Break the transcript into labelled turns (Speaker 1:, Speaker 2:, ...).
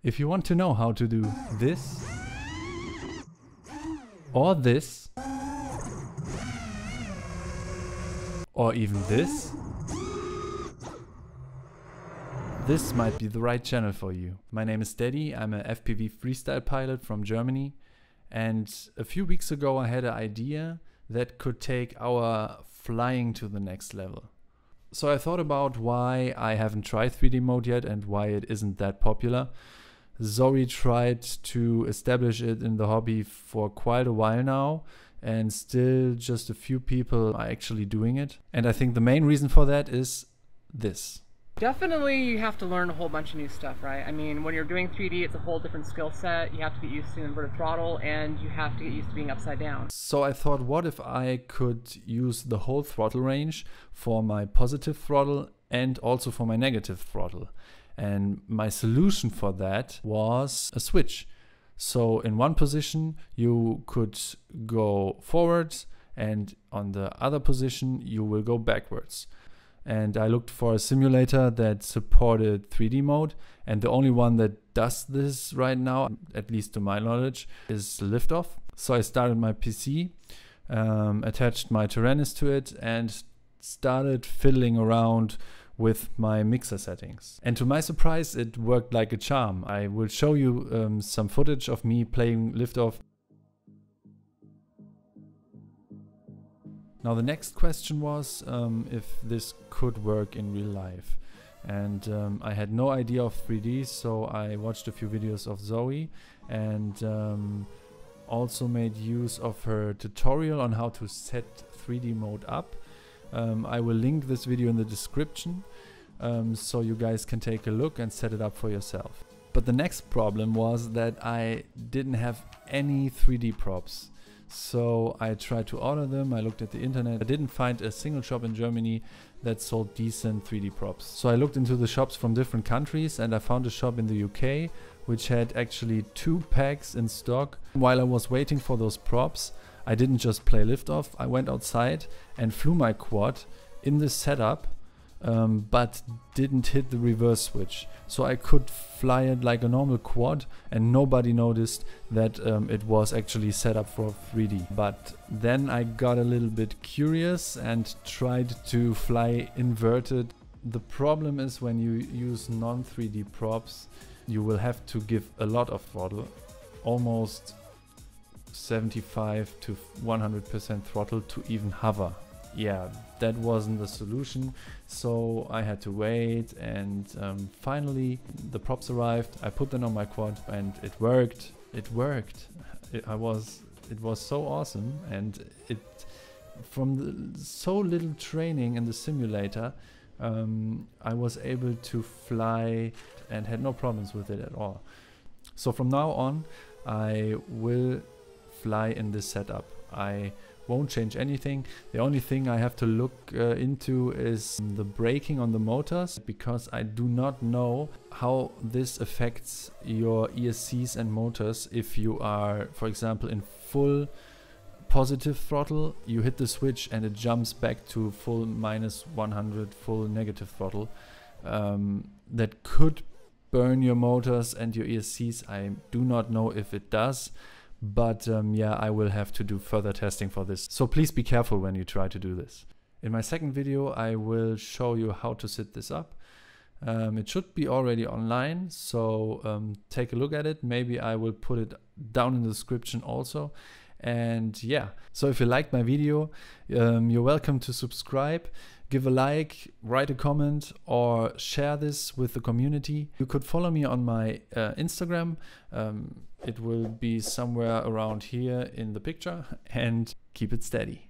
Speaker 1: If you want to know how to do this or this or even this might be the right channel for you. My name is Daddy, I'm a FPV freestyle pilot from Germany, and a few weeks ago I had an idea that could take our flying to the next level. So I thought about why I haven't tried 3D mode yet and why it isn't that popular. Zoe tried to establish it in the hobby for quite a while now, and still just a few people are actually doing it. And I think the main reason for that is this.
Speaker 2: Definitely you have to learn a whole bunch of new stuff, right? I mean, when you're doing 3D, it's a whole different skill set. You have to get used to inverted throttle, and you have to get used to being upside down.
Speaker 1: So I thought, what if I could use the whole throttle range for my positive throttle and also for my negative throttle? And my solution for that was a switch. So in one position you could go forwards, and on the other position you will go backwards. And I looked for a simulator that supported 3D mode, and the only one that does this right now, at least to my knowledge, is Liftoff. So I started my PC, attached my Tyrannus to it, and started fiddling around with my mixer settings. And to my surprise, it worked like a charm. I will show you some footage of me playing Liftoff. Now the next question was if this could work in real life. And I had no idea of 3D, so I watched a few videos of Zoe and also made use of her tutorial on how to set 3D mode up. I will link this video in the description so you guys can take a look and set it up for yourself. But the next problem was that I didn't have any 3D props. So I tried to order them, I looked at the internet, I didn't find a single shop in Germany that sold decent 3D props. So I looked into the shops from different countries, and I found a shop in the UK which had actually 2 packs in stock. While I was waiting for those props, I didn't just play Liftoff, I went outside and flew my quad in this setup, but didn't hit the reverse switch. So I could fly it like a normal quad, and nobody noticed that it was actually set up for 3D. But then I got a little bit curious and tried to fly inverted. The problem is when you use non-3D props, you will have to give a lot of throttle, almost 75 to 100% throttle to even hover. Yeah, that wasn't the solution, so I had to wait, and finally the props arrived. I put them on my quad and it worked. It worked. It was so awesome, and from so little training in the simulator, I was able to fly and had no problems with it at all. So from now on I will fly in this setup. I won't change anything. The only thing I have to look into is the braking on the motors, because I do not know how this affects your ESCs and motors. If you are, for example, in full positive throttle, you hit the switch and it jumps back to full -100, full negative throttle. That could burn your motors and your ESCs. I do not know if it does. But yeah, I will have to do further testing for this. So please be careful when you try to do this. In my second video, I will show you how to set this up. It should be already online, so take a look at it. Maybe I will put it down in the description also. And yeah, so if you liked my video, you're welcome to subscribe, give a like, write a comment, or share this with the community. You could follow me on my Instagram. It will be somewhere around here in the picture, and keep it steady.